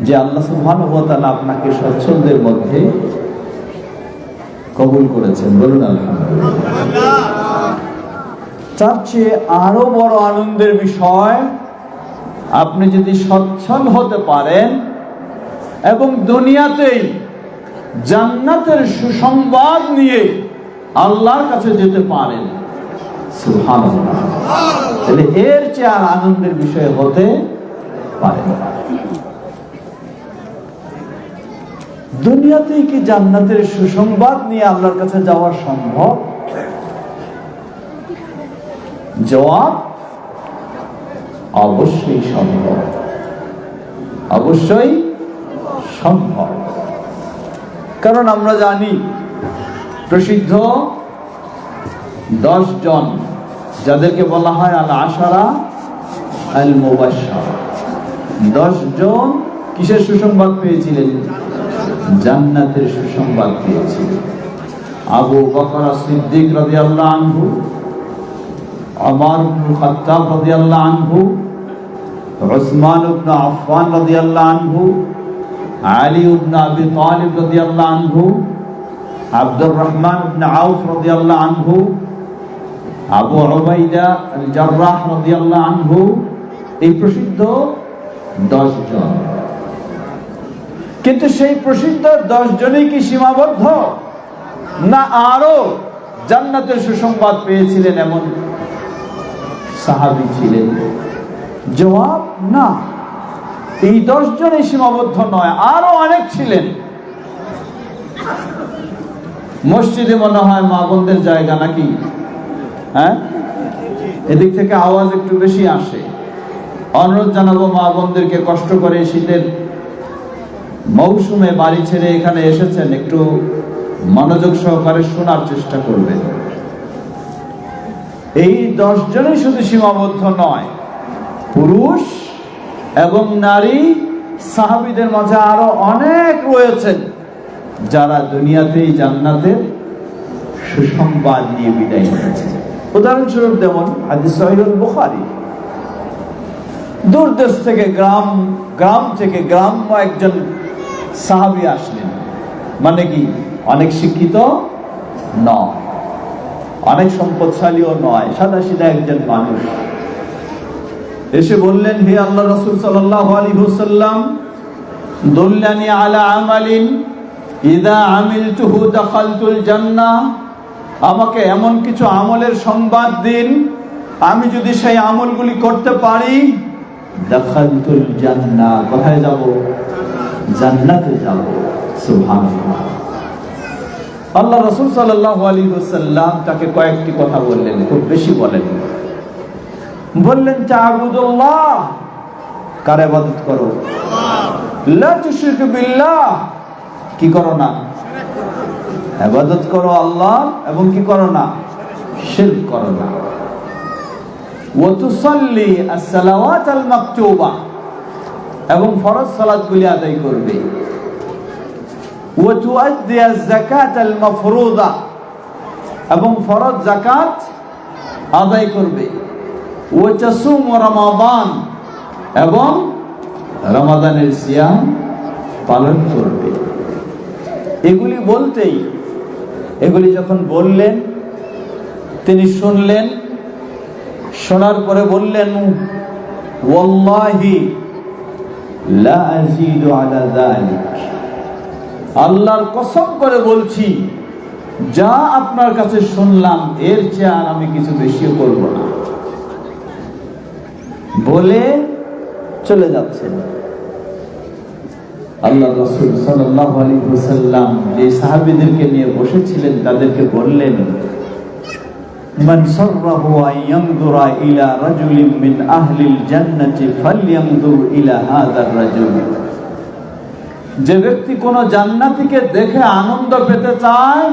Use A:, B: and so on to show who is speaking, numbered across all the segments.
A: যে আল্লাহ সুবহানাহু ওয়া তাআলা আপনাকে সচ্ছলদের মধ্যে কবুল করেছেন। বলুন আলহামদুলিল্লাহ। তার চেয়ে আরো বড় আনন্দের বিষয়, আপনি যদি সচ্ছল হতে পারেন এবং দুনিয়াতেই জান্নাতের সুসংবাদ নিয়ে আল্লাহর কাছে যেতে পারেন, সুবহানাল্লাহ, তাহলে এর চেয়ে আর আনন্দের বিষয় হতে পারে না। দুনিয়াতেই কি জান্নাতের সুসংবাদ নিয়ে আল্লাহর কাছে যাওয়া সম্ভব? জবাব অবশ্যই সম্ভব, অবশ্যই সম্ভব। কারণ আমরা জানি প্রসিদ্ধ 10 জন যাদেরকে বলা হয় আল আশারা আল মুবাশশারা, 10 জন কিসের সুসংবাদ পেয়েছিলেন? জান্নাতের সুসংবাদ পেয়েছিলেন। আবু বকর সিদ্দিক রাদিয়াল্লাহু আনহু, ওমর ইবনে খাত্তাব রাদিয়াল্লাহু আনহু, উসমান ইবনে আফফান রাদিয়াল্লাহু আনহু, আলী ইবনে আবি তালিব রাদিয়াল্লাহু আনহু, আব্দুর রহমান ইবনে আউফ রাদিয়াল্লাহু আনহু, আবু উবাইদা আল জাররাহ রাদিয়াল্লাহু আনহু, এই প্রসিদ্ধ 10 জন। কিন্তু সেই প্রসিদ্ধ 10 জনই কি সীমাবদ্ধ? না, আরো জান্নাতের সুসংবাদ পেয়েছিলেন এমন সাহাবী ছিলেন? জবাব না, এই 10 জনই সীমাবদ্ধ নয়, আরো অনেক ছিলেন। মসজিদে মনে হয় মা বোনদের জায়গা নাকি? হ্যাঁ, এদিক থেকে আওয়াজ একটু বেশি আসে। অনুরোধ জানাবো মা বোনদেরকে, কষ্ট করে শীতের মৌসুমে বাড়ি ছেড়ে এখানে এসেছেন, একটু মনোযোগ সহকারে শোনার চেষ্টা করবেন। এই 10 জনই শুধু সীমাবদ্ধ নয়, পুরুষ এবং নারী সাহাবীদের মাঝে আরো অনেক রয়েছেন যারা দুনিয়াতেই জান্নাতের সুসংবাদ নিয়ে বিদায় নিয়েছে। উদাহরণস্বরূপ যেমন হাদিস সহিহুল বুখারী, দূর দেশ থেকে গ্রাম থেকে গ্রাম্য একজন সাহাবী আসলেন। মানে কি, অনেক শিক্ষিত নয়, অনেক সম্পদশালীও নয়, সাদাসিধা একজন মানুষ এসে বললেন, হে আল্লাহ রাসূল সাল্লাল্লাহু আলাইহি ওয়াসাল্লাম, দুল্লানি আলা আমালিন ইযা আমিলতুহু দাখালতুল জান্নাহ, আমাকে এমন কিছু আমলের সংবাদ দিন, আমি যদি সেই আমলগুলি করতে পারি দাখালতুল জান্নাহ, কোথায় যাব? জান্নাতে যাব। সুবহানাল্লাহ। আল্লাহ রাসূল সাল্লাল্লাহু আলাইহি ওয়াসাল্লাম তাকে কয়েকটি কথা বললেন, খুব বেশি বলেন। বললেন, তা'বুদুল্লাহ, কার ইবাদত করো, লা তুশরিকু বিল্লাহ, কি করো না? ইবাদত করো আল্লাহ, এবং কি করো না? শিরক করো না। ওয়া তুসাল্লি আস-সালাওয়াত আল-মাকতুবা, এবং ফরজ সালাতগুলি আদায় করবে। ওয়া তুআদ্দি আজ-যাকাত আল-মাফরুদা, এবং ফরজ যাকাত আদায় করবে। ওয়া তাসুম রমাদান, এবং রমাদানের সিয়াম পালন করবে। এগুলি বলতেই, এগুলি যখন বললেন তিনি শুনলেন, শোনার পরে বললেন, ওয়াল্লাহি লা আযীদু আলা যালিক, আল্লাহর কসম করে বলছি, যা আপনার কাছে শুনলাম এর চেয়ে আর আমি কিছু বেশি করব না, বলে চলে যাচ্ছেন। আল্লাহ রাসূল সাল্লাল্লাহু আলাইহি ওয়াসাল্লাম যে সাহাবীদেরকে নিয়ে বসেছিলেন তাদেরকে বললেন, মান সাররাহু আন ইয়ানজুরা ইলা রাজুলিন মিন আহলিল জান্নাতি ফালইয়ানজুর ইলা হাযার রাজুল, যে ব্যক্তি কোন জান্নাতীকে দেখে আনন্দ পেতে চায়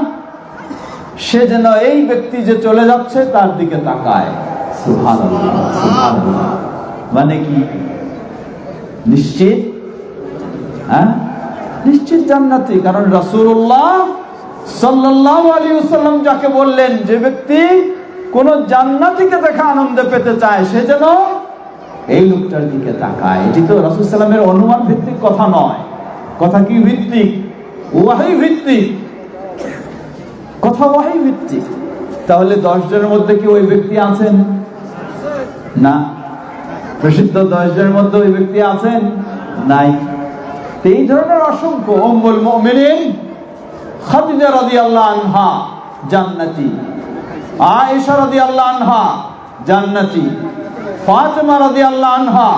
A: সে যেন এই ব্যক্তি যে চলে যাচ্ছে তার দিকে তাকায়। সুবহানাল্লাহ, সুবহানাল্লাহ। মানে কি? নিশ্চিত, হ্যাঁ, নিশ্চিত জান্নাতি। কারণ রাসূলুল্লাহ সাল্লাল্লাহু আলাইহি ওয়াসাল্লাম যাকে বললেন, যে ব্যক্তি কোন জান্নাতীকে দেখে আনন্দ পেতে চায় সে যেন এই লোকটার দিকে তাকায়। এটি তো রাসূল সাল্লাল্লাহু আলাইহি ওয়াসাল্লামের অনুমান ভিত্তিক কথা নয়। কথা কি ভিত্তিক? ওয়াহী ভিত্তিক কথা, ওয়াহী ভিত্তিক। তাহলে 10 জনের মধ্যে কি ওই ব্যক্তি আছেন? না। প্রসিদ্ধ 10 জনের মধ্যে ওই ব্যক্তি আছেন? নাই। এই ধরনের অসংখ্য। উম্মুল মুমিনিন খাদিজা রাদিয়াল্লাহু আনহা জান্নাতি, আয়েশা রাদিয়াল্লাহু আনহা জান্নাতি, ফাতেমা রাদিয়াল্লাহু আনহা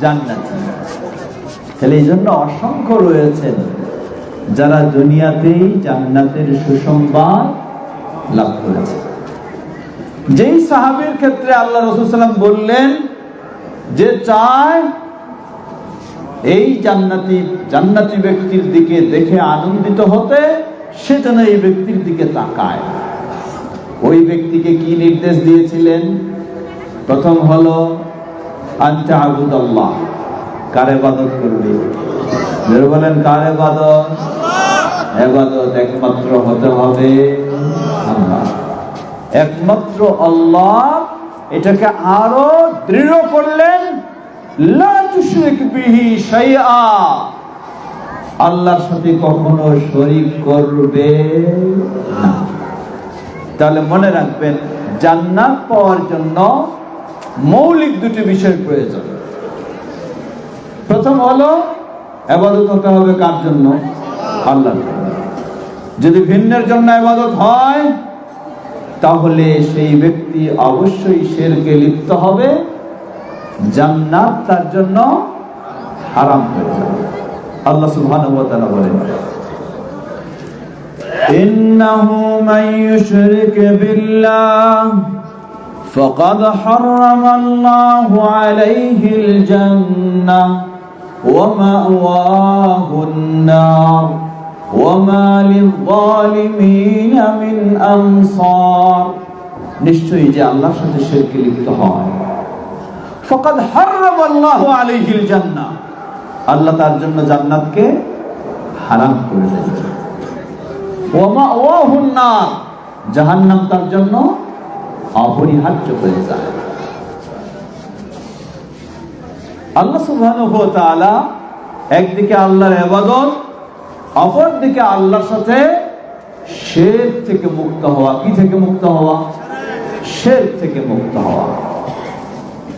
A: জান্নাতি। তাহলে এই জন্য অসংখ্য রয়েছেন যারা দুনিয়াতেই জান্নাতের সুসংবাদ লাভ করেছে। যেই সাহাবীর ক্ষেত্রে আল্লাহ রাসূল সাল্লাল্লাহু আলাইহি ওয়াসাল্লাম বললেন যে চায় এই জান্নাতি ব্যক্তির দিকে দেখে আনন্দিত হতে, সে যেন এই ব্যক্তির দিকে তাকায়। ওই ব্যক্তিকে কি নির্দেশ দিয়েছিলেন? প্রথম হলো আনতা আবুদাল্লাহ, কার ইবাদত করবে? যারা বলেন কার ইবাদত? ইবাদত একমাত্র হতে হবে আল্লাহ, একমাত্র আল্লাহ। এটাকে আরো দৃঢ় করলেন, লা তুশরিক বিহি শাইআ, আল্লাহর সাথে কখনো শরীক করবে না। তাহলে মনে রাখবেন, জান্নাত পাওয়ার জন্য মৌলিক দুটি বিষয় প্রয়োজন। প্রথম হলো ইবাদত হতে হবে কার জন্য? আল্লাহর জন্য। যদি ভিন্নের জন্য ইবাদত হয় তাহলে সেই ব্যক্তি অবশ্যই শিরকে লিপ্ত হবে, জান্নাত তার জন্য হারাম হয়ে যাবে। আল্লাহ সুবহানাহু ওয়া তাআলা বলেন, ইন্নাহু মান ইউশরিক বিল্লাহ ফাকাদ হারামাল্লাহু আলাইহিল জান্নাহ ওয়া মাওয়াহুন নার ওয়া মা লিয-যালিমিনা মিন আনসার। নিশ্চয়ই যে আল্লাহর সাথে শিরকে লিপ্ত হয়, ফাকাদ হারামাল্লাহু আলাইহিল জান্নাহ, আল্লাহ তার জন্য জান্নাতকে হারাম করে দিয়েছেন। ওয়া মাওয়াহুন নার, জাহান্নাম তার জন্য অপরিহার্য হয়ে যায়। আল্লাহ সুবহানাহু ওয়া তাআলা একদিকে আল্লাহর ইবাদত, অপরদিকে আল্লাহর সাথে শিরক থেকে মুক্ত হওয়া। কি থেকে মুক্ত হওয়া? শিরক থেকে মুক্ত হওয়া।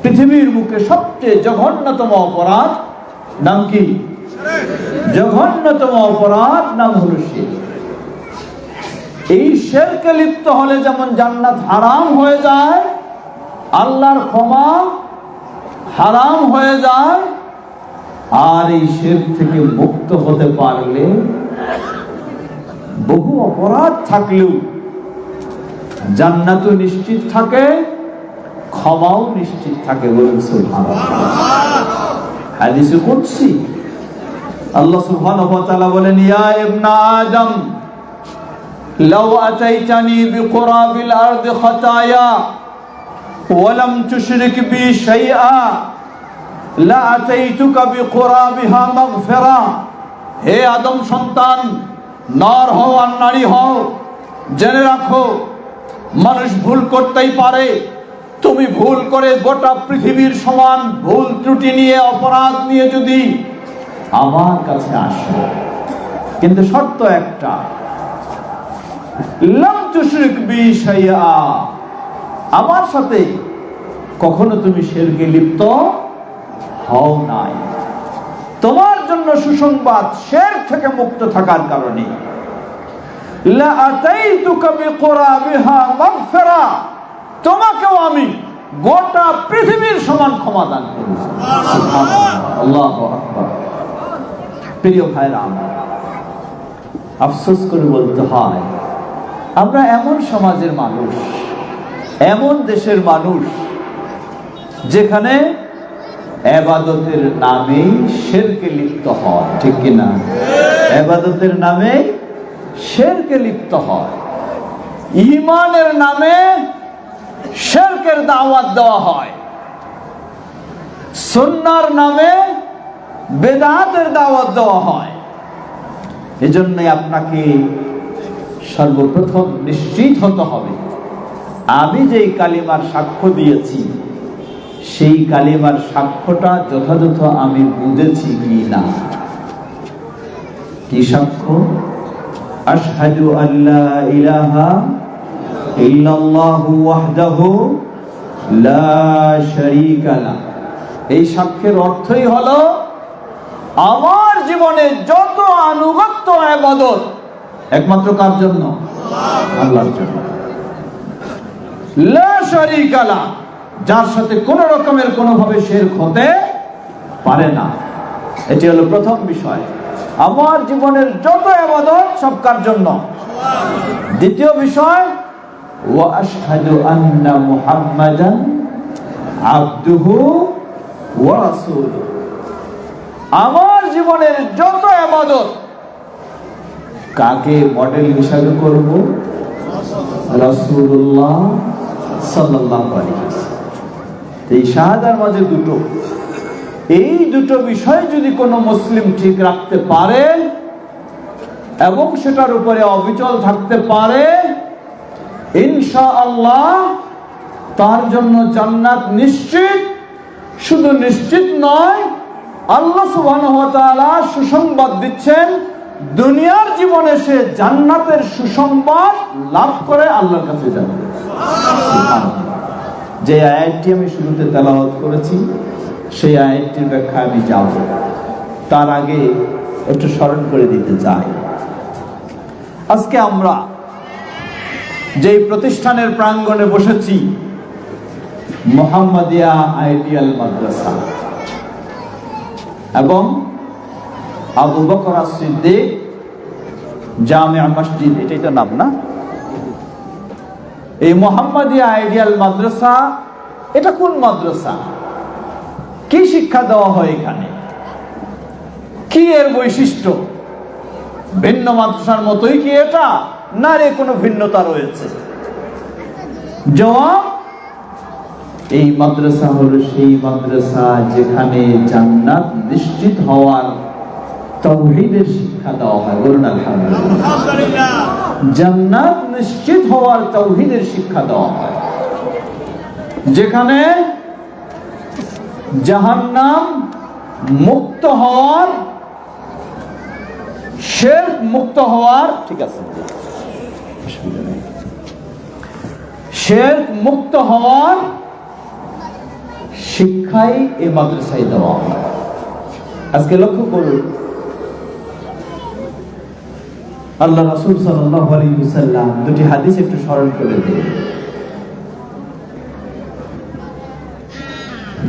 A: পৃথিবীর বুকে সবচেয়ে জঘন্যতম অপরাধ নাম কি? জঘন্যতম অপরাধ নাম হলো শিরক। এই শিরকে লিপ্ত হলে যেমন জান্নাত হারাম হয়ে যায়, আল্লাহর ক্ষমা হারাম হয়ে যায়, আর এই শিরক থেকে মুক্ত হতে পারলে বহু অপরাধ থাকলেও জান্নাতও নিশ্চিত থাকে, ক্ষমাও নিশ্চিত থাকে। বলুন সুবহানাল্লাহ। হাদিসে কুদসি আল্লাহ সুবহানাহু ওয়া তাআলা বলেন, ইয়া ইবনা আদম লাউ আতাইতানি বিকুরাবিল আরদি খাতায়া ওয়া লাম তুশরিক বি শাইআ লা আতাইতুকা বিকুরাবিহা মাগফিরা। হে আদম সন্তান, নর হও আর নারী হও, জেনে রাখো মানুষ ভুল করতেই পারে। তুমি ভুল করে গোটা পৃথিবীর সমান ভুল ত্রুটি নিয়ে, অপরাধ নিয়ে যদি আমার কাছে আসো, কিন্তু শর্ত একটা, লাম তুশরিক বি শাইআ, আমার সাথে কখনো তুমি শিরকে লিপ্ত হও নাই। তোমার জন্য সুসংবাদ শিরক থেকে মুক্ত থাকার কারণে, লা আতাইতুকা বিকুরাবিহা মাগফিরা, তোমাকেও আমি গোটা পৃথিবীর সমান ক্ষমা দান করব। আল্লাহু আকবার। প্রিয় ভাইরা, আফসোস করে বলতে হয়, আমরা এমন সমাজের মানুষ, এমন দেশের মানুষ যেখানে ইবাদতের নামে শিরকে লিপ্ত হয়। ঠিক কি না? ইবাদতের নামে শিরকে লিপ্ত হয়, ঈমানের নামে শিরকের দাওয়াত দেওয়া হয়, সুন্নাহর নামে বেদাতের দাওয়াত দেওয়া হয়। এজন্যই আপনাকে সর্বপ্রথম নিশ্চিত হতে হবে, আমি যেই কালিমার সাক্ষ্য দিয়েছি সেই কালিমার সাক্ষ্যটা যথাযথ আমি বুঝেছি কি না। কি সাক্ষ্য? আশহাদু আল্লা ইলাহা ইল্লাল্লাহু ওয়াহদাহু লা শারীকা লাহ। এই সাক্ষ্যের অর্থই হলো আমার জীবনে যত আনুগত্য ইবাদত একমাত্র কার জন্য? আল্লাহর জন্য। লা শারীকা লাহ, যার সাথে কোন রকমের কোনোভাবে শিরক হতে পারে না। এটি হলো প্রথম বিষয়। আমার জীবনের যত ইবাদত সব কার জন্য? দ্বিতীয় বিষয়, ওয়া আশহাদু আন্না মুহাম্মাদান আবদুহু ওয়া রাসূলুহু। আমার জীবনের যত ইবাদত কাকে মডেল হিসাবে করব? রাসূলুল্লাহ সাল্লাল্লাহু আলাইহি ওয়াসাল্লাম। এই শাহাদার মাঝে দুটো, এই দুটো বিষয় যদি কোনো মুসলিম ঠিক রাখতে পারে এবং সেটার উপরে অবিচল থাকতে পারে, ইনশাআল্লাহ তার জন্য জান্নাত নিশ্চিত। শুধু নিশ্চিত নয়, আল্লাহ সুবহানাহু ওয়া তাআলা সুসংবাদ দিচ্ছেন, দুনিয়ার জীবনে সে জান্নাতের সুসংবাদ লাভ করে আল্লাহর কাছে যাবে। যে আয়াতটি আমি শুরুতে তেলাওয়াত করেছি, সেই আয়াতটির ব্যাখ্যা আমি যাব। তার আগে একটু স্মরণ করে দিতে চাই, আজকে আমরা যেই প্রতিষ্ঠানের প্রাঙ্গণে বসেছি, মুহাম্মাদিয়া আইডিয়াল মাদ্রাসা এবং আবু বকর as-সিদ্দিক জামিয়া মসজিদ, এটাই তো নাম না? এই মুহাম্মাদিয়া আইডিয়াল মাদ্রাসা, এটা কোন মাদ্রাসা? কি শিক্ষা দেওয়া হয় এখানে? কি এর বৈশিষ্ট্য? ভিন্ন মাদ্রাসার মতোই কি এটা, না রে কোনো ভিন্নতা রয়েছে? জবাব, এই মাদ্রাসা হলো সেই মাদ্রাসা যেখানে জান্নাত নিশ্চিত হওয়ার তাওহীদের শিক্ষা দেওয়া হয়। বলুন আলহামদুলিল্লাহ। জান্নাত নিশ্চিত হওয়ার তাওহীদের শিক্ষা দেওয়া হয়, যেখানে জাহান্নাম মুক্ত হওয়ার, শিরক মুক্ত হওয়ার, ঠিক আছে, শিরক মুক্ত হওয়ার শিক্ষাই এই মাদ্রাসায় দেওয়া হয়। আজকে লক্ষ্য করুন, আল্লাহ রাসূল সাল্লাল্লাহু আলাইহি ওয়াসাল্লাম দুটি হাদিস একটু স্মরণ করে দিন।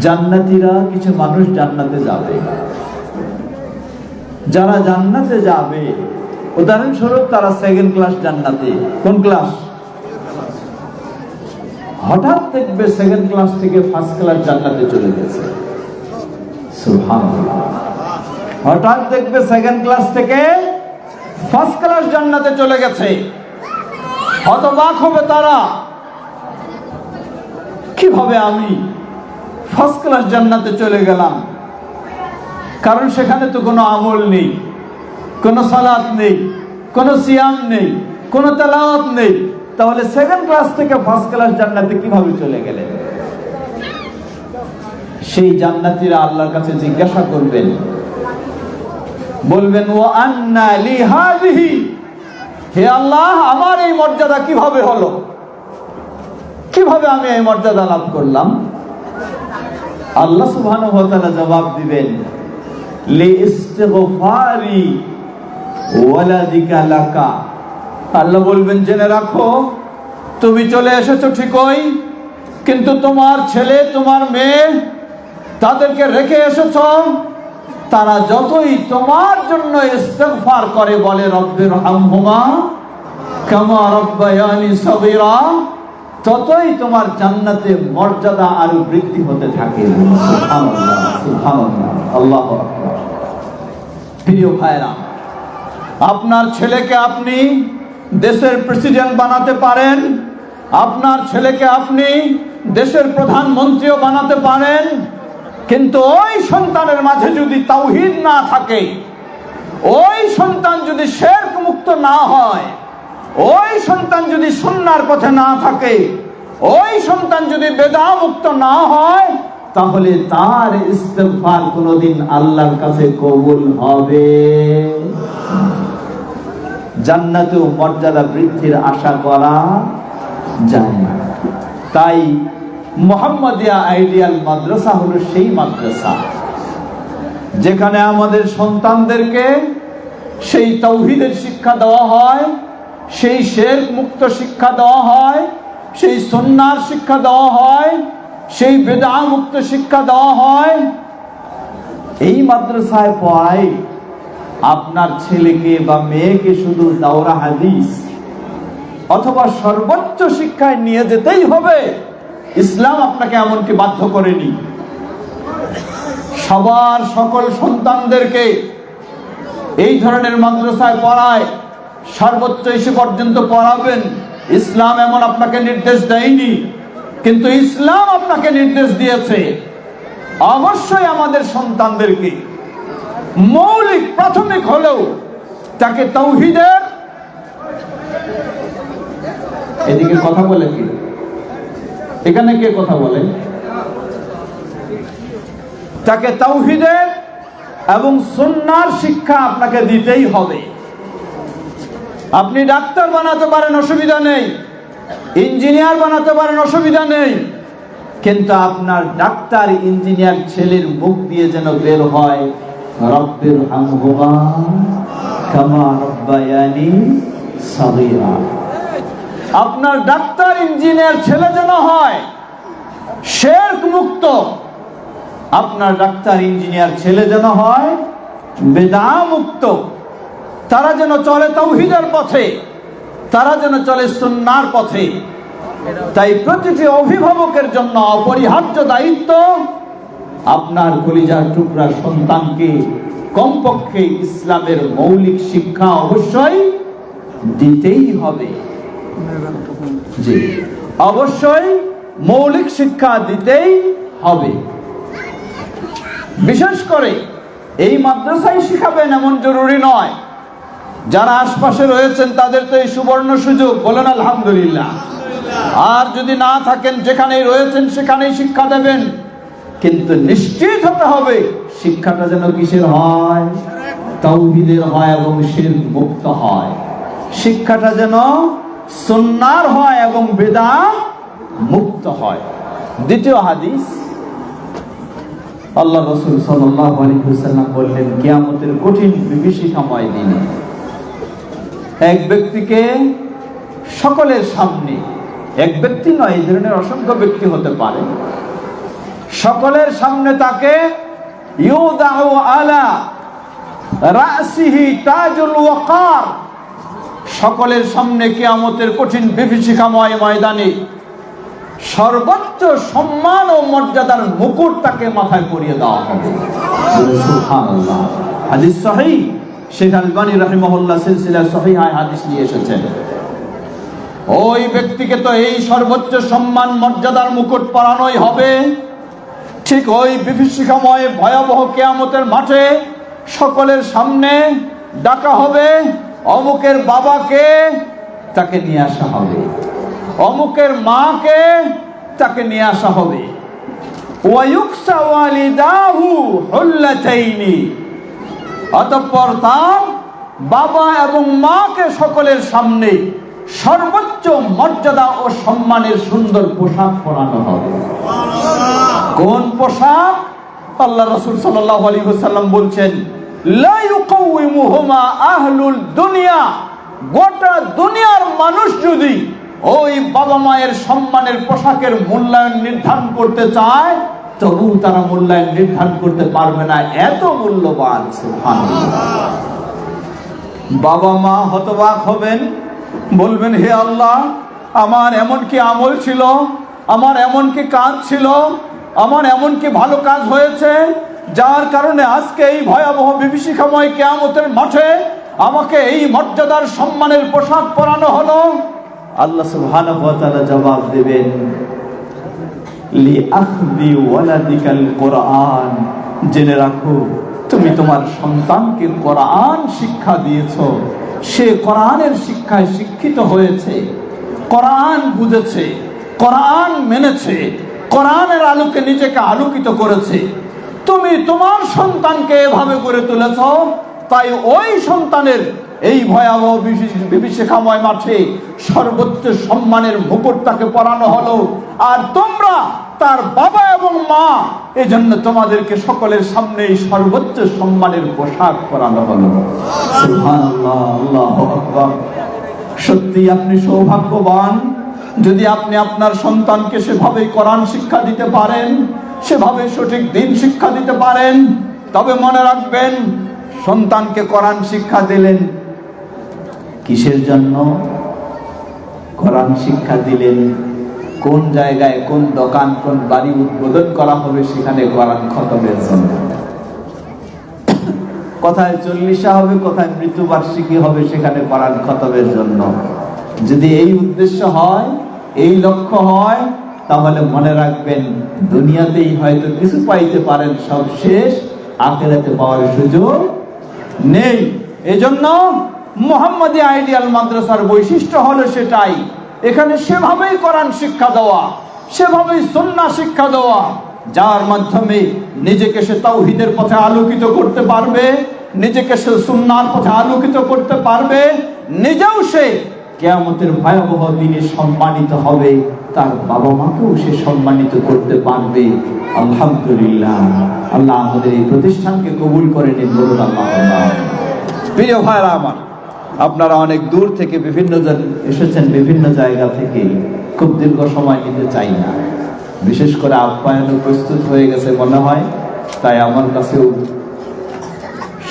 A: জান্নাতীরা, কিছু মানুষ জান্নাতে যাবে, যারা জান্নাতে যাবে, উদাহরণস্বরূপ তারা সেকেন্ড ক্লাস জান্নাতে। কোন ক্লাস? হঠাৎ দেখবে সেকেন্ড ক্লাস থেকে ফার্স্ট ক্লাস জান্নাতে চলে গেছে। সুবহানাল্লাহ। হঠাৎ দেখবে সেকেন্ড ক্লাস থেকে ফার্স্ট ক্লাস জান্নাতে চলে গেছে। হতবাক হবে তারা, কিভাবে আমি ফার্স্ট ক্লাস জান্নাতে চলে গেলাম? কারণ সেখানে তো কোনো আমল নেই, কোনো সালাত নেই, কোনো সিয়াম নেই, কোনো তেলাওয়াত নেই। তাহলে সেকেন্ড ক্লাস থেকে ফার্স্ট ক্লাস জান্নাতে কিভাবে চলে গেলেন? সেই জান্নাতীরা আল্লাহর কাছে জিজ্ঞাসা করবেন, বলবেন, ওয়া আন্না লি হাযিহি, হে আল্লাহ, আমার এই মর্যাদা কিভাবে হলো? কিভাবে আমি এই মর্যাদা লাভ করলাম? আল্লাহ সুবহানাহু ওয়া তাআলা জবাব দিবেন, লি ইস্তিগফারি ওয়ালাদিকা লাকা। আল্লাহ বলবেন, জেনে রাখো, তুমি চলে এসেছো ঠিকই, কিন্তু তোমার ছেলে, তোমার মেয়ে, তাদেরকে রেখে এসেছো। তারা যতই তোমার জন্য ইস্তিগফার করে, বলে রব্বির হামহুমা কামা রাব্বায়ানি সগীরা, ততই তোমার জান্নাতে মর্যাদা আরো বৃদ্ধি হতে থাকে। সুবহানাল্লাহ, সুবহানাল্লাহ, আল্লাহু আকবার। প্রিয় ভাইরা, আপনার ছেলেকে আপনি দেশের প্রেসিডেন্ট বানাতে পারেন, আপনার ছেলেকে আপনি দেশের প্রধানমন্ত্রীও বানাতে পারেন, কিন্তু ওই সন্তানের মাঝে যদি তাওহীদ না থাকে, ওই সন্তান যদি শিরক মুক্ত না হয়, ওই সন্তান যদি সুন্নাহর পথে না থাকে, ওই সন্তান যদি বেদাত মুক্ত না হয়, তাহলে তার ইস্তেগফার কোনদিন আল্লাহর কাছে কবুল হবে। জান্নাতে মর্যাদা বৃদ্ধির আশা করা যায় না। তাই মুহাম্মাদিয়া আইডিয়াল মাদ্রাসা হলো সেই মাদ্রাসা যেখানে আমাদের সন্তানদেরকে সেই তাওহীদের শিক্ষা দেওয়া হয়, সেই শিরক মুক্ত শিক্ষা দেওয়া হয়, সেই সুন্নাহর শিক্ষা দেওয়া হয়, সেই বিদআ মুক্ত শিক্ষা দেওয়া হয়। এই মাদ্রাসায় পড়ায় আপনার ছেলেকে বা মেয়েকে শুধু দাওরা হাদিস অথবা সর্বোচ্চ শিক্ষায় নিয়ে যেতেই হবে, ইসলাম আপনাকে এমনকি বাধ্য করেনি। সবার সকল সন্তানদেরকে এই ধরনের মাদ্রাসায় পড়ায়, সর্বোচ্চ এসে পর্যন্ত পড়াবেন, ইসলাম এমন আপনাকে নির্দেশ দেয়নি। কিন্তু ইসলাম আপনাকে নির্দেশ দিয়েছে অবশ্যই আমাদের সন্তানদেরকে মৌলিক প্রাথমিক হলেও তাকে তাওহীদের, এদিকে কথা বলে কি, এখানে কে কথা বলে, তাকে তাওহীদের এবং সুন্নাহর শিক্ষা আপনাকে দিতেই হবে। আপনি ডাক্তার বানাতে পারেন, অসুবিধা নেই, ইঞ্জিনিয়ার বানাতে পারেন, অসুবিধা নেই, কিন্তু আপনার ডাক্তার ইঞ্জিনিয়ার ছেলের মুখ দিয়ে যেন বের হয় রব্বির হামহুমা কামা রাব্বায়ানি সাগীরা। আপনার ডাক্তার ইঞ্জিনিয়ার ছেলে যেন হয় শিরক মুক্ত, আপনার ডাক্তার ইঞ্জিনিয়ার ছেলে যেন হয় বিদআ মুক্ত। তারা যেন চলে তাওহীদের পথে, তারা যেন চলে সুন্নাহর পথে। তাই প্রতিটি অভিভাবকের জন্য অপরিহার্য দায়িত্ব আপনার কলিজার টুকরা সন্তানকে কমপক্ষে ইসলামের মৌলিক শিক্ষা অবশ্যই দিতেই হবে। জি, অবশ্যই মৌলিক শিক্ষা দিতেই হবে। বিশেষ করে এই মাদ্রাসায় শিখাবেন এমন জরুরি নয়। যারা আশপাশে রয়েছেন তাদের তো এই সুবর্ণ সুযোগ, বলেন আলহামদুলিল্লাহ। আর যদি না থাকেন, যেখানেই রয়েছেন সেখানেই শিক্ষা দেবেন, কিন্তু নিশ্চিত হতে হবে শিক্ষাটা যেন কিসের হয়, তাওহীদের হয় এবং শিরক মুক্ত হয়। শিক্ষাটা যেন সুন্নাহর হয় এবং বিদআ মুক্ত হয়। দ্বিতীয় হাদিস, আল্লাহ রাসূল সাল্লাল্লাহু আলাইহি ওয়াসাল্লাম বললেন, কিয়ামতের কঠিন বিভীষিকাময় দিনে এক ব্যক্তিকে সকলের সামনে, এক ব্যক্তি নয়, এই ধরনের অসংখ্য ব্যক্তি হতে পারে, সকলের সামনে তাকে ইউদাউ আলা রাসিহি তাজুল ওয়াকার, সকলের সামনে কিয়ামতের কঠিন বিভীষিকাময় ময়দানে সর্বোচ্চ সম্মান ও মর্যাদার মুকুট তাকে মাথায় পরিয়ে দেওয়া হবে। সুবহানাল্লাহ। হাদিস সহিহ, শেখ আলবানী রাহিমাহুল্লাহ সিলসিলা সহিহা হাদিস নিয়ে এসেছেন। ওই ব্যক্তিকে তো এই সর্বোচ্চ সম্মান মর্যাদার মুকুট পরানোই হবে। ঠিক ওই বিভীষিকাময় ভয়াবহ কিয়ামতের মাঠে সকলের সামনে ডাকা হবে, অমুকের বাবাকে তাকে নিয়ে আসা হবে, অমুকের মাকে তাকে নিয়ে আসা হবে। ওয়ায়ুকসা ওয়ালিদাহু হুল্লাতাইনি, অতঃপর তার বাবা এবং মাকে সকলের সামনে সর্বোচ্চ মর্যাদা ও সম্মানের সুন্দর পোশাক পরানো হবে। কোন পোশাক? আল্লাহ রাসূল সাল্লাল্লাহু আলাইহি ওয়াসাল্লাম বলছেন, লা ইউকাউইমুহুমা আহলুল দুনিয়া, গোটা দুনিয়ার মানুষ যদি ওই বাবা মায়ের সম্মানের পোশাকের মূল্যায়ন নির্ধারণ করতে চায়, তবু তারা মূল্যায়ন নির্ধারণ করতে পারবে না, এত মূল্যবান। সুবহানাল্লাহ। বাবা মা হতবাক হবেন, বলবেন, হে আল্লাহ, আমার এমন কি আমল ছিল, আমার এমন কি কাজ ছিল, আমার এমন কি ভালো কাজ হয়েছে যার কারণে আজকে এই ভয়াবহ বিভীষিকাময় কিয়ামতের মাঠে আমাকে এই মর্যাদার সম্মানের পোশাক পরানো হলো। আল্লাহ সুবহানাহু ওয়া তাআলা জবাব দেবেন, লিআখযি ওয়ালাদিকাল কুরআন, জেনে রাখো তুমি তোমার সন্তানকে কোরআন শিক্ষা দিয়েছো, সে কোরআনের শিক্ষায় শিক্ষিত হয়েছে, কোরআন বুঝেছে, কোরআন মেনেছে, কোরআনের আলোকে নিজেকে আলোকিত করেছে, তুমি তোমার সন্তানকে এভাবে গড়ে তুলেছ, তাই ওই সন্তানের এই ভয়াবহ বিভীষিকাময় মাঠে সর্বোচ্চ সম্মানের মুকুট তাকে পরানো হলো, আর তোমরা তার বাবা এবং মা, এজন্য তোমাদেরকে সকলের সামনে সর্বোচ্চ সম্মানের পোশাক পরানো হলো। সুবহানাল্লাহ, আল্লাহু আকবার। সত্যি আপনি সৌভাগ্যবান যদি আপনি আপনার সন্তানকে সেভাবে কোরআন শিক্ষা দিতে পারেন, সেভাবে সঠিক দিন শিক্ষা দিতে পারেন। তবে মনে রাখবেন, সন্তানকে কোরআন শিক্ষা দিলেন কিসের জন্য? কোরআন শিক্ষা দিলেন কোন জায়গায়, কোন দোকান, কোন বাড়ি উদ্বোধন করা হবে সেখানে কোরআন খতমের জন্য। কোথায় চল্লিশা হবে, কোথায় মৃত্যুবার্ষিকী হবে, সেখানে কোরআন খতমের জন্য। যদি এই উদ্দেশ্য হয়, এই লক্ষ্য হয়, তাহলে মনে রাখবেন দুনিয়াতেই হয়তো কিছু পাইতে পারেন, সব শেষ, আখিরাতে পাওয়ার সুযোগ নেই। এজন্য মুহাম্মদী আইডিয়াল মাদ্রাসার বৈশিষ্ট্য হলো সেটাই, এখানে সেভাবেই কোরআন শিক্ষা দেওয়া, সেভাবেই সুন্নাহ শিক্ষা দেওয়া, যার মাধ্যমে নিজেকে সে তাওহীদের পথে আলোকিত করতে পারবে, নিজেকে সে সুন্নাহর পথে আলোকিত করতে পারবে, নিজেও সে কিয়ামতের ভয়াবহ দিনে সম্মানিত হবে, তার বাবা মাকেও সে সম্মানিত করতে পারবে। আলহামদুলিল্লাহ, আল্লাহ আমাদের এই প্রতিষ্ঠানকে কবুল করে নিন, বলুন আল্লাহুম্মা। প্রিয় ভাইরা আমার, আপনারা অনেক দূর থেকে বিভিন্ন জন এসেছেন, বিভিন্ন জায়গা থেকে, খুব দীর্ঘ সময় নিতে চাই না, বিশেষ করে আপ্যায়ন প্রস্তুত হয়ে গেছে মনে হয়, তাই আমার কাছেও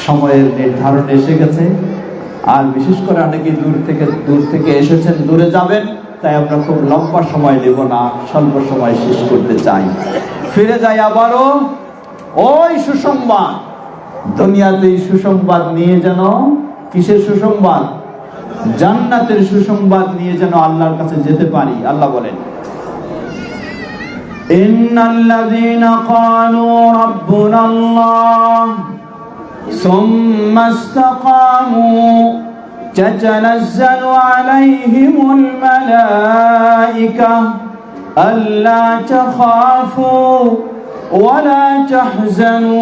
A: সময়ের নির্ধারণ এসে গেছে। আর বিশেষ করে অনেকে দূর থেকে এসেছেন, দূরে যাবেন, তাই আমরা খুব লম্বা সময় নেব না, স্বল্প সময় শেষ করতে চাই। ফিরে যাই আবারও ওই সুসংবাদ, দুনিয়াতে সুসংবাদ নিয়ে যেন, কিসের সুসংবাদ? জান্নাতের সুসংবাদ নিয়ে যেন আল্লাহর কাছে যেতে পারি। আল্লাহ বলেন, ইন্নাল্লাযীনা ক্বালু রাব্বুনাল্লাহ সুম্মা ইসতাকামু তাতানাজ্জালু আলাইহিমুল মালায়েকা আল্লা তাখাফু ওয়া লা তাহজানু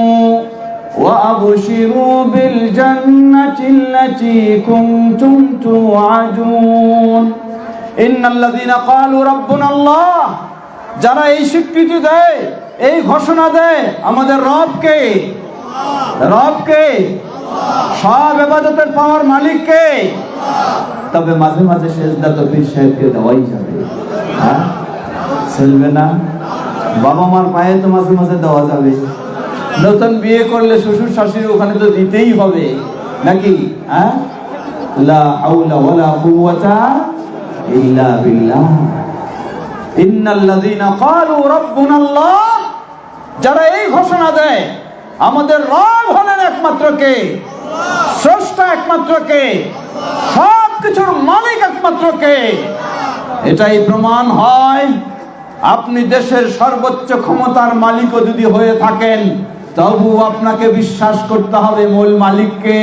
A: وأبشروا بالجنة التي كنتم توعدون إن الذين قالوا ربنا الله, যারা এই স্বীকৃতি দেয়, এই ঘোষণা দেয় আমাদের রবকে, রবকে, সব ইবাদতের পাওয়ার মালিককে, তবে মাঝে মাঝে সেজদা তো পীর সাহেবকে দেওয়াই যাবে। হ্যাঁ, চলবে না? বাবা মার পায়ে তো মাঝে মাঝে দেওয়া যাবে। নতুন বিয়ে করলে শ্বশুর শাশুড়ি ওখানে তো দিতেই হবে নাকি? হ্যাঁ, লা হাওলা ওয়ালা কুওয়াতা ইল্লা বিল্লাহ। ইন্নাল্লাযীনা ক্বালু রাব্বুনাল্লাহ, যারা এই ঘোষণা দেয় আমাদের রব হলেন একমাত্র কে, স্রষ্টা একমাত্র কে, সব কিছুর মালিক একমাত্র কে, এটাই প্রমাণ হয় আপনি দেশের সর্বোচ্চ ক্ষমতার মালিকও যদি হয়ে থাকেন, তবু আপনাকে বিশ্বাস করতে হবে মূল মালিককে।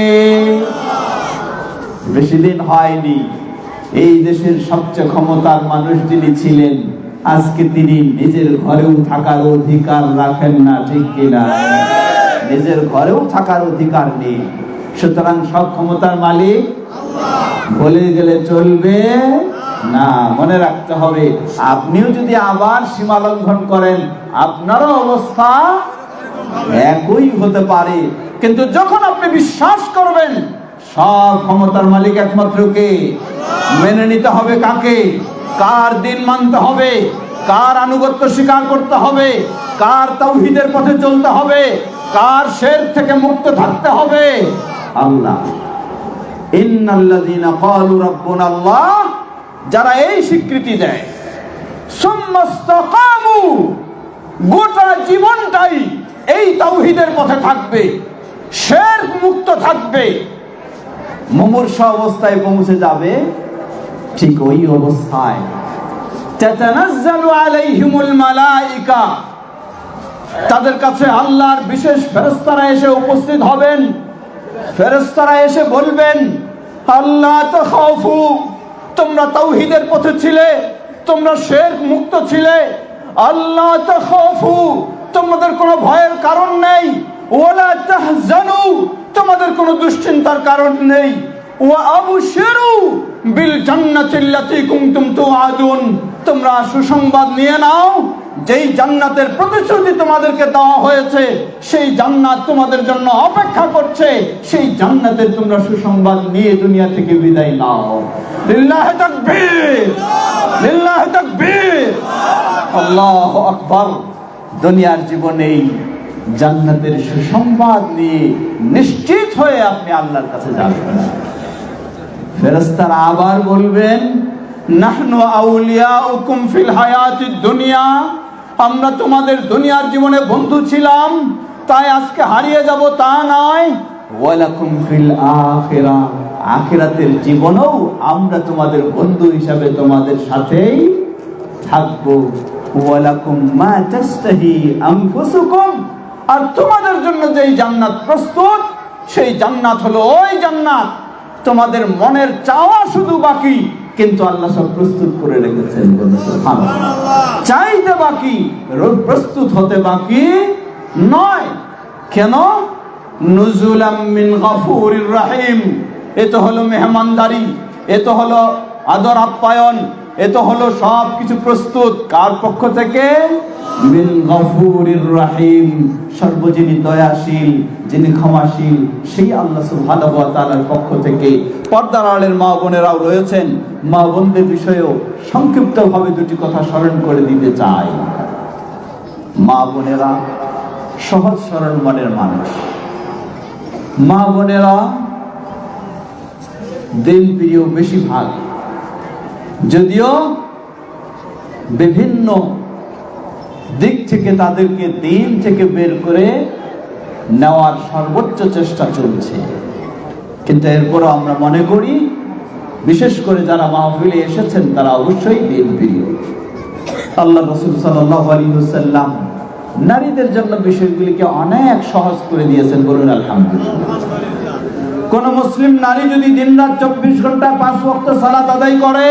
A: বেশি দিন হয়নি এই দেশের সবচেয়ে ক্ষমতার মানুষ যিনি ছিলেন, আজকে তিনি নিজের ঘরেও থাকার অধিকার রাখেন না, ঠিক কিনা? নিজের ঘরেও থাকার অধিকার নেই। সুতরাং সব ক্ষমতার মালিক বলে গেলে চলবে না, মনে রাখতে হবে। আপনিও যদি আবার সীমা লঙ্ঘন করেন, আপনারও অবস্থা একই হতে পারে। কিন্তু যখন আপনি বিশ্বাস করবেন সব ক্ষমতার মালিক একমাত্র কে, মেনে নিতে হবে কাকে, কার দিন মানতে হবে, কার আনুগত্য স্বীকার করতে হবে, কার তাওহীদের পথে চলতে হবে, কার শিরক থেকে মুক্ত থাকতে হবে? আল্লাহ। ইন্নাল্লাযীনা ক্বালু রাব্বুনাল্লাহ, যারা এই স্বীকৃতি দেয়, সুম্মা ইসতাকামু, গোটা জীবনটাই এই তাওহীদের পথে থাকবে, শিরক মুক্ত থাকবে, মুমূর্ষ অবস্থায় পৌঁছে যাবে, ঠিক ওই অবস্থায় তাতানাজ্জালু আলাইহিমুল মালায়েকা, তাদের কাছে আল্লাহর বিশেষ ফেরেশতারা এসে উপস্থিত হবেন। ফেরেশতারা এসে বলবেন, আল্লাহ তাখাফু, তোমরা তাওহীদের পথে ছিলে, তোমরা শিরক মুক্ত ছিলে,
B: আল্লাহ তাখাফু, তোমাদের কোনো ভয়ের কারণ নেই, ওয়ালা তাহজানু, তোমাদের কোনো দুশ্চিন্তার কারণ নেই, ওয়া আবশিরু বিল জান্নাতিল্লাতী কুনতুম তুআদুন, তোমরা সুসংবাদ নিয়ে নাও, যেই জান্নাতের প্রতিশ্রুতি তোমাদেরকে দেওয়া হয়েছে সেই জান্নাত তোমাদের জন্য অপেক্ষা করছে। সেই জান্নাতের তোমরা সুসংবাদ নিয়ে দুনিয়া থেকে বিদায় নাও। লিল্লাহি তাকবীর, লিল্লাহি তাকবীর, আল্লাহু আকবার। দুনিয়ার জীবনে জান্নাতের সুসংবাদ নিয়ে নিশ্চিত হয়ে আপনি আল্লাহর কাছে যাবেন। ফেরেশতারা আবার বলবেন, নাহনু আউলিয়াউকুম ফিল হায়াতিদ দুনিয়া, আমরা তোমাদের দুনিয়ার জীবনে বন্ধু ছিলাম, তাই আজকে হারিয়ে যাব তা নয়। ওয়ালাকুম ফিল আখিরা, আখিরাতের জীবনেও আমরা তোমাদের বন্ধু হিসাবে তোমাদের সাথেই থাকবো। ওয়ালাকুম মা তাস্তাহি আনফুসুকুম, আর তোমাদের জন্য যেই জান্নাত প্রস্তুত সেই জান্নাত হলো ওই জান্নাত তোমাদের মনের চাওয়া শুধু বাকি, কিন্তু আল্লাহ সব প্রস্তুত করে রেখেছেন। চাইতে বাকি, প্রস্তুত হতে বাকি নয়। কেন? নুজুলাম মিন গফুরির রহিম, এ তো হলো মেহমানদারি, এ তো হলো আদর আপ্যায়ন, এ তো হলো সব কিছু প্রস্তুত কার পক্ষ থেকে? মিন গফুরির রহিম, সর্বজনী দয়াশীল, যিনি ক্ষমাশীল, সেই আল্লাহ সুবহানাহু ওয়া তাআলার পক্ষ থেকে। পর্দার আড়ালের মা বোনেরাও রয়েছেন, মা বোনদের বিষয়েও সংক্ষিপ্তভাবে দুটি কথা স্মরণ করে দিতে চাই। মা বোনেরা সহজ সরল মনের মানুষ, মা বোনেরা দিন প্রিয় বেশিরভাগ, যদিও বিভিন্ন দিক থেকে তাদেরকে দিন থেকে বের করে নেওয়ার সর্বোচ্চ চেষ্টা চলছে, কিন্তু এরপরও আমরা মনে করি বিশেষ করে যারা মাহফিলে এসেছেন তারা অবশ্যই দিন প্রিয়। আল্লাহ রাসূল সাল্লাল্লাহু আলাইহি ওয়াসাল্লাম নারীদের জন্য বিষয়গুলিকে অনেক সহজ করে দিয়েছেন, বলুন আলহামদুলিল্লাহ। কোন মুসলিম নারী যদি দিনরাত 24 ঘন্টা 5 ওয়াক্ত সালাত আদায় করে,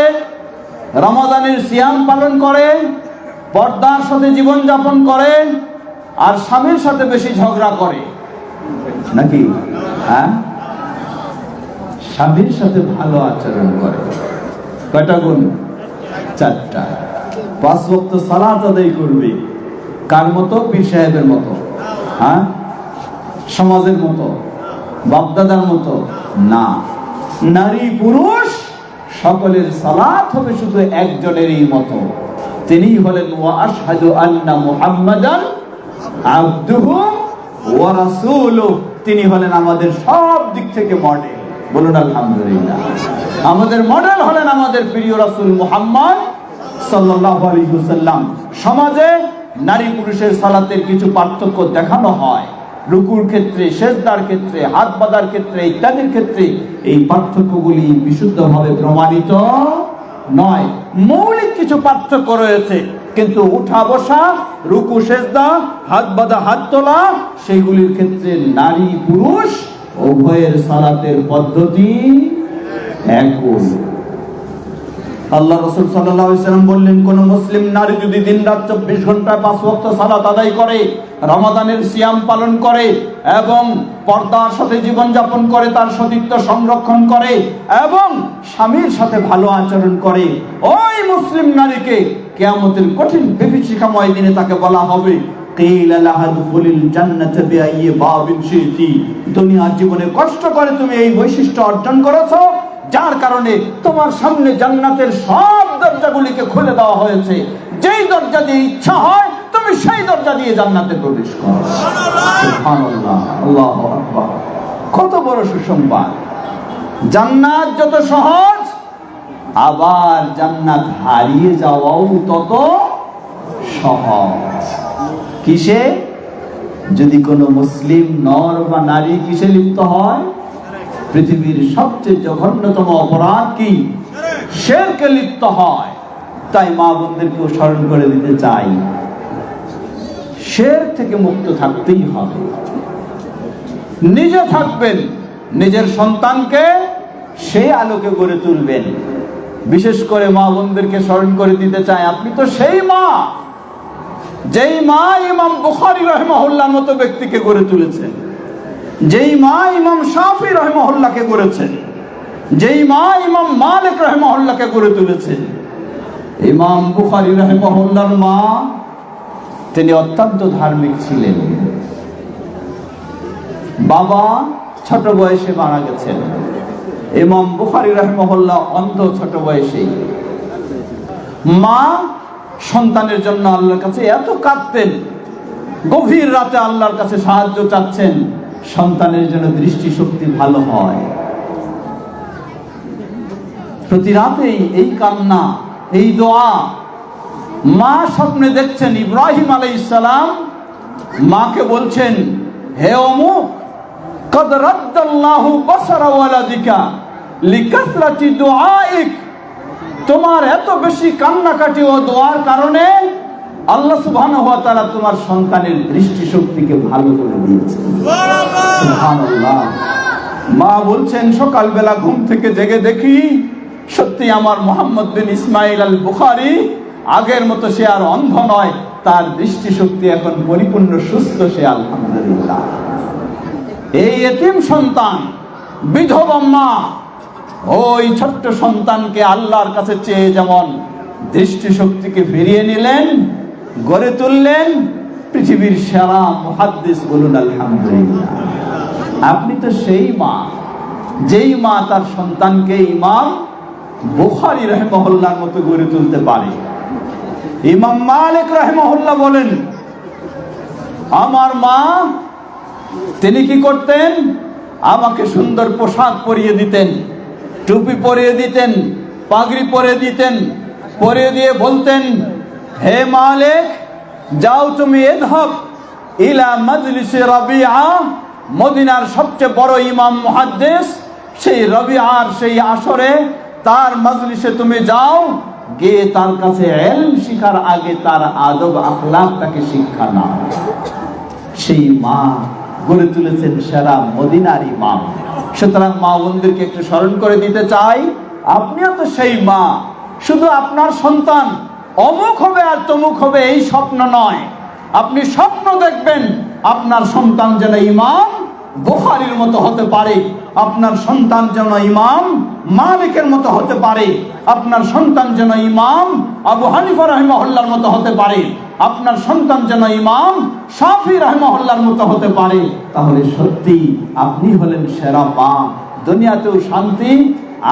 B: রমাদানের সিয়াম পালন করে, পর্দার সাথে জীবন যাপন করে, আর স্বামীর সাথে বেশি ঝগড়া করে, নাকি হ্যাঁ, স্বামীর সাথে ভালো আচরণ করে, কয়টা গুণ? 4টা। 5 ওয়াক্ত সালাত আদায় করবে, কার মতো? পীর সাহেবের মতো, হ্যাঁ, সমাজের মতো, বাপদাদার মতো না। নারী পুরুষ সকলের সালাত হবে শুধু একজনেরই মতো, তিনি হলেন ওয়া আশহাদু আন্না মুহাম্মাদান আবদুহু ওয়া রাসূলুহু, তিনি হলেন আমাদের সব দিক থেকে মডেল, বলুন আলহামদুলিল্লাহ। আমাদের মডেল হলেন আমাদের প্রিয় রাসূল মুহাম্মদ সাল্লাল্লাহু আলাইহি ওয়াসাল্লাম। সমাজে নারী পুরুষের সালাতের কিছু পার্থক্য দেখানো হয়, রুকুর ক্ষেত্রে, সেজদার ক্ষেত্রে, হাত বাঁধার ক্ষেত্রে ইত্যাদির ক্ষেত্রে এই পার্থক্যগুলি বিশুদ্ধভাবে প্রমাণিত নয়। মৌলিক কিছু পার্থক্য রয়েছে, কিন্তু উঠা বসা, রুকু সেজদা, হাত বাঁধা, হাত তোলা, সেগুলির ক্ষেত্রে নারী পুরুষ উভয়ের সালাতের পদ্ধতি একই। আল্লাহ রাসূল সাল্লাল্লাহু আলাইহি ওয়াসাল্লাম বললেন, কোন মুসলিম নারী যদি দিনরাত 24 ঘন্টা 5 ওয়াক্ত সালাত আদায় করে, রমাদানের সিয়াম পালন করে এবং পর্দার সাথে জীবন যাপন করে, তার সতীত্ব সংরক্ষণ করে এবং স্বামীর সাথে ভালো আচরণ করে, ওই মুসলিম নারীকে কিয়ামতের কঠিন বিভীষিকাময় দিনে তাকে বলা হবে, কিলা লাহা দুখুলিল জান্নাতা বিআইয়ি বাবিন শি'তি, দুনিয়ার জীবনে কষ্ট করে তুমি এই বৈশিষ্ট্য অর্জন করেছো, যার কারণে তোমার সামনে জান্নাতের সব দরজাগুলিকে খুলে দেওয়া হয়েছে, যেই দরজা দিয়ে ইচ্ছা হয় তুমি সেই দরজা দিয়ে জান্নাতে প্রবেশ করো। সুবহানাল্লাহ, আল্লাহু আকবার, কত বড় সুসংবাদ! জান্নাত যত সহজ, আবার জান্নাত হারিয়ে যাওয়াও তত সহজ। কিসে? যদি কোনো মুসলিম নর বা নারী কিসে লিপ্ত হয়? পৃথিবীর সবচেয়ে জঘন্যতম অপরাধ কি? শিরকে লিপ্ত হয়। তাই মা বোনদেরকেও স্মরণ করে দিতে চাই, শিরক থেকে মুক্ত থাকতেই হবে। নিজে থাকবেন, নিজের সন্তানকে সেই আলোকে গড়ে তুলবেন। বিশেষ করে মা বোনদেরকে স্মরণ করে দিতে চাই, আপনি তো সেই মা যেই মা ইমাম বুখারী রাহিমাহুল্লাহর মতো ব্যক্তিকে গড়ে তুলেছেন, যেই মা ইমাম শাফি রাহিমাহুল্লাহকে গড়েছেন, যেই মা ইমাম মালিক রাহিমাহুল্লাহকে গড়ে তুলেছেন, ইমাম বুখারী রাহিমাহুল্লাহর মা তিনি অত্যন্ত ধার্মিক ছিলেন। বাবা ছোট বয়সে মারা গেছেন। ইমাম বুখারী রাহিমাহুল্লাহ অন্ধ ছোট বয়সেই। মা সন্তানের জন্য আল্লাহর কাছে এত কাঁদতেন, গভীর রাতে আল্লাহর কাছে সাহায্য চাচ্ছেন সন্তানের জন্য দৃষ্টিশক্তি ভালো হয়। প্রতি রাতেই এই কান্না, এই দোয়া। মা স্বপ্নে দেখছেন ইব্রাহিম আলাইহিস সালাম মাকে বলছেন, হে অমুক, কদ রাদ্দাল্লাহু বাসারা ওয়ালাদিকা লিকাসরাতি দুআইক, তোমার এত বেশি কান্নাকাটি ও দোয়ার কারণে আল্লাহ সুবহানাহু ওয়া তাআলা তোমার সন্তানের দৃষ্টিশক্তিকে ভালো করে দিয়েছেন। সুবহানাল্লাহ। মা বলছেন, সকালবেলা ঘুম থেকে জেগে দেখি সত্যি আমার মুহাম্মদ বিন ইসমাইল আল বুখারী আগের মতো সে আর অন্ধ নয়, তার দৃষ্টিশক্তি এখন পরিপূর্ণ সুস্থ, সে আলহামদুলিল্লাহ। এই এতিম সন্তান, বিধবা মা ওই ছোট্ট সন্তানকে আল্লাহর কাছে চেয়ে যেমন দৃষ্টিশক্তিকে ফিরিয়ে নিলেন, গড়ে তুললেন, পৃথিবীর সেরা মুহাদ্দিস বলুন আলহামদুলিল্লাহ। আপনি তো সেই মা, যেই মা তার সন্তানকে ইমাম বুখারী রাহিমাহুল্লাহর মতো গড়ে তুলতে পারে। ইমাম মালিক রাহিমাহুল্লাহ বলেন, আমার মা তিনি কি করতেন, আমাকে সুন্দর পোশাক পরিয়ে দিতেন, টুপি পরিয়ে দিতেন, পাগড়ি পরিয়ে দিতেন, পরিয়ে দিয়ে বলতেন, হে মালিক, যাও তুমি ইযহাব ইলা মাজলিসে রাবিআ, মদিনার সবচেয়ে বড় ইমাম মুহাদ্দিস সেই রবিআর সেই আসরে তার মজলিসে তুমি যাও, গিয়ে তার কাছে ইলম শিখার আগে তার আদব আখলাকটাকে শিক্ষা নাও। সেই মা গড়ে তুলেছেন সেরা মদিনার ইমাম। সুতরাং মা বোনদেরকে একটু স্মরণ করে দিতে চাই, আপনিও তো সেই মা। শুধু আপনার সন্তান অমুক হবে আর তমুক হবে এই স্বপ্ন নয়, আপনি স্বপ্ন দেখবেন আপনার সন্তান যেন ইমাম বুখারীর মতো হতে পারে, আপনার সন্তান যেন ইমাম মালিকের মতো হতে পারে, আপনার সন্তান যেন ইমাম আবু হানিফা রাহিমাহুল্লাহর মতো হতে পারে, আপনার সন্তান যেন ইমাম শাফি রাহিমাহুল্লাহর মতো হতে পারে। তাহলে সত্যি আপনি হলেন সেরা মা, দুনিয়াতেও শান্তি,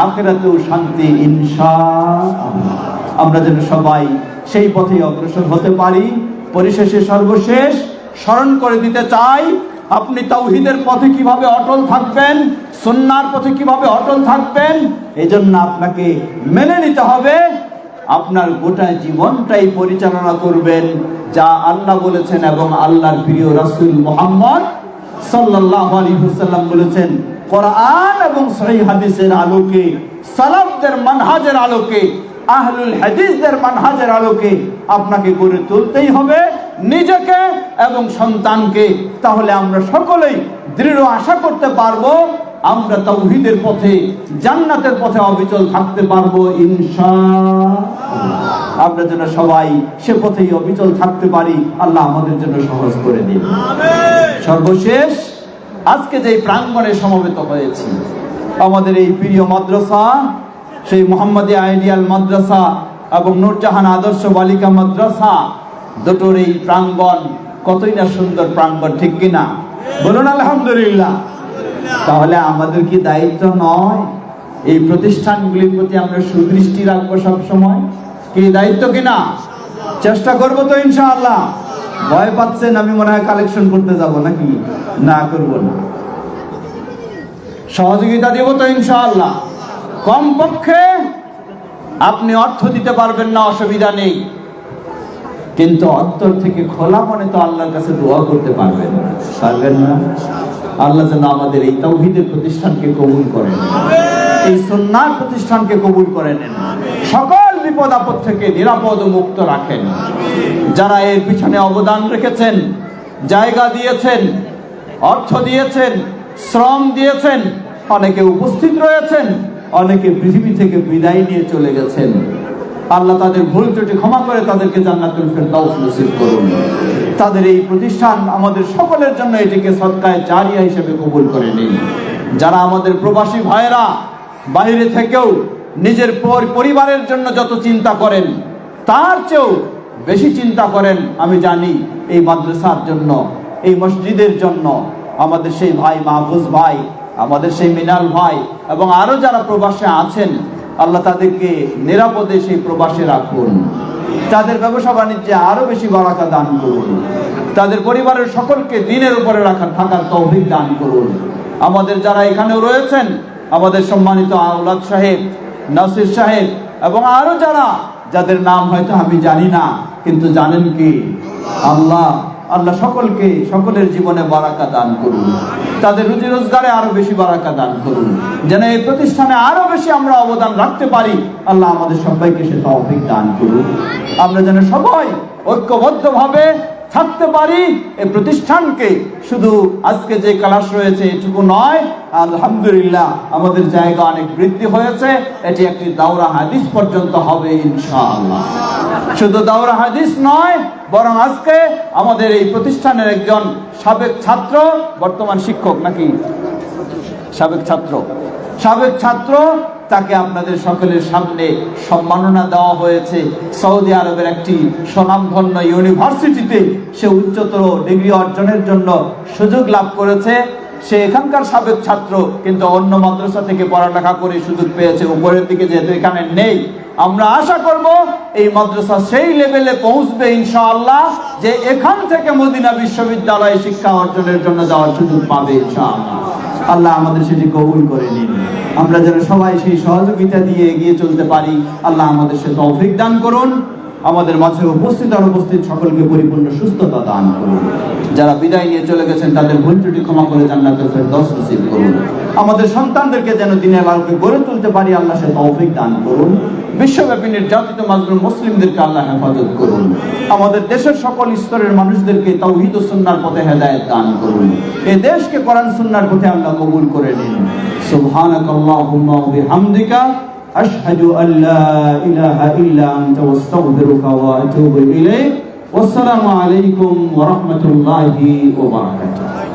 B: আখিরাতেও শান্তি ইনশাআল্লাহ। আমরা যেন সবাই সেই পথে অগ্রসর হতে পারি। পরিশেষে সর্বশেষ স্মরণ করে দিতে চাই, আপনি তাওহীদের পথে কিভাবে অটল থাকবেন, সুন্নাহর পথে কিভাবে অটল থাকবেন, এজন্য আপনাকে মেনে নিতে হবে আপনার গোটা জীবনটাই পরিচালনা করবেন যা আল্লাহ বলেছেন এবং আল্লাহর প্রিয় রাসূল মুহাম্মদ সাল্লাল্লাহু আলাইহি ওয়াসাল্লাম বলেছেন। কোরআন এবং সহিহ হাদিসের আলোকে, সালাফদের মানহাজের আলোকে, আহলুল হাদিসদের মানহাজের আলোকে আপনাকে গড়ে তুলতেই হবে নিজেকে এবং সন্তানকে। তাহলে আমরা সকলেই দৃঢ় আশা করতে পারবো আমরা তাওহীদের পথে, জান্নাতের পথে অবিচল থাকতে পারবো ইনশাআল্লাহ। আমরা যেন সবাই সে পথেই অবিচল থাকতে পারি, আল্লাহ আমাদের জন্য সহজ করে দিন। সর্বশেষ আজকে যে প্রাঙ্গণে সমবেত হয়েছি, আমাদের এই প্রিয় মাদ্রাসা, সেই মুহাম্মাদিয়া আইডিয়াল মাদ্রাসা এবং নূরজাহান আদর্শ বালিকা মাদ্রাসা, দুটোর এই প্রাঙ্গণ কতই না সুন্দর প্রাঙ্গণ, ঠিক কিনা বলুন আলহামদুলিল্লাহ। তাহলে আমাদের কি দায়িত্ব নয় এই প্রতিষ্ঠানগুলির প্রতি আমরা সুদৃষ্টি রাখবো সব সময়? কি দায়িত্ব কিনা? চেষ্টা করবো তো ইনশাআল্লাহ। ভয় পাচ্ছেন আমি মনে হয় কালেকশন করতে যাব নাকি? না, করব না। সহযোগিতা দেব তো ইনশাআল্লাহ। কমপক্ষে আপনি অর্থ দিতে পারবেন না, অসুবিধা নেই, কিন্তু অন্তর থেকে খোলা মনে তো আল্লাহর কাছে দোয়া করতে পারবেন না, পারবেন না? আল্লাহ যেন আমাদের এই তাওহীদের প্রতিষ্ঠানকে কবুল করেন, এই সুন্নাহর প্রতিষ্ঠানকে কবুল করে নেন, সকল বিপদ আপদ থেকে নিরাপদ ও মুক্ত রাখেন। যারা এর পিছনে অবদান রেখেছেন, জায়গা দিয়েছেন, অর্থ দিয়েছেন, শ্রম দিয়েছেন, অনেকে উপস্থিত রয়েছেন, অনেকে পৃথিবী থেকে বিদায় নিয়ে চলে গেছেন,
A: আল্লাহ তাদের ভুল ত্রুটি ক্ষমা করে তাদেরকে জান্নাতুল ফেরদাউস নসিব করুন। তাদের এই প্রতিষ্ঠান আমাদের সকলের জন্য এটিকে সদকায়ে জারিয়া হিসেবে কবুল করে নিন। যারা আমাদের প্রবাসী ভাইয়েরা বাইরে থেকেও নিজের পরিবারের জন্য যত চিন্তা করেন তার চেয়েও বেশি চিন্তা করেন আমি জানি এই মাদ্রাসার জন্য, এই মসজিদের জন্য। আমাদের সেই ভাই মাহফুজ ভাই, আমাদের সেই মিনাল ভাই এবং আরো যারা প্রবাসে আছেন, আল্লাহ তাদেরকে নিরাপদে সেই প্রবাসে রাখুন। তাদের ব্যবসা বাণিজ্যে আরো বেশি বারাকা দান করুন। তাদের পরিবারের সকলকে দিনের উপরে থাকার তৌফিক দান করুন। আমাদের যারা এখানেও রয়েছেন, আমাদের সম্মানিত আওলাদ সাহেব, নাসির সাহেব এবং আরো যাদের নাম হয়তো আমি জানি না, কিন্তু জানেন কি আল্লাহ সকলকে সকলের জীবনে বারাকা দান করুন। তাদের রুজি রোজগারে আরো বেশি বারাকা দান করুন, যেন এই প্রতিষ্ঠানে আরো বেশি আমরা অবদান রাখতে পারি। আল্লাহ আমাদের সবাইকে সে তৌফিক দান করুন। আমরা যেন সবাই ঐক্যবদ্ধভাবে থাকতে পারি। এই প্রতিষ্ঠানকে শুধু আজকে যে ক্লাস রয়েছে এটুকু নয়, আলহামদুলিল্লাহ আমাদের জায়গা অনেক বৃদ্ধি হয়েছে। এটি একটি দাওরা হাদিস পর্যন্ত হবে ইনশাআল্লাহ। শুধু দাওরা হাদিস নয়, বরং আজকে আমাদের এই প্রতিষ্ঠানের একজন সাবেক ছাত্র, বর্তমান শিক্ষক নাকি সাবেক ছাত্র, তাকে আপনাদের সকলের সামনে সম্মাননা দেওয়া হয়েছে। সৌদি আরবের একটি স্বনামধন্য ইউনিভার্সিটিতে সে উচ্চতর ডিগ্রি অর্জনের জন্য সুযোগ লাভ করেছে। সে এখানকার সাবেক ছাত্র, কিন্তু অন্য মাদ্রাসা থেকে পড়ালেখা করে সুযোগ পেয়েছে। উপরের দিকে যেহেতু এখানে নেই, আমরা আশা করব এই মাদ্রাসা সেই লেভেলে পৌঁছবে ইনশাআল্লাহ যে এখান থেকে মদিনা বিশ্ববিদ্যালয়ে শিক্ষা অর্জনের জন্য যাওয়ার সুযোগ পাবে ইনশাআল্লাহ। আল্লাহ আমাদের সেটি কবুল করে নিন। আমরা যেন সবাই সেই সহযোগিতা দিয়ে এগিয়ে চলতে পারি। আল্লাহ আমাদের সে তৌফিক দান করুন। আমাদের মাঝে উপস্থিত সকলকে পরিপূর্ণ সুস্থতা দান করুন। যারা বিদায় নিয়ে চলে গেছেন তাদের ভুল ত্রুটি ক্ষমা করে জান্নাতুল ফেরদাউস নসিব করুন। আমাদের সন্তানদেরকে যেন দ্বীনের আলোকে গড়ে তুলতে পারি, আল্লাহ সে তৌফিক দান করুন। বিশ্বব্যাপী নির্যাতিত মাজলুম মুসলিমদেরকে আল্লাহ হেফাজত করুন। আমাদের দেশের সকল স্তরের মানুষদেরকে তাওহীদ ও সুন্নাহর পথে হেদায়েত দান করুন। এই দেশকে কোরআন সুন্নাহর পথে আল্লাহ কবুল করে নিন। সুবহানাকাল্লাহুম্মা ওয়া বিহামদিকা আশহাদু আল্লা ইলাহা ইল্লা আনতা আস্তাগফিরুকা ওয়া আতুবু ইলাইক। ওয়াসসালামু আলাইকুম ওয়া রাহমাতুল্লাহি ওয়া বারাকাতুহু।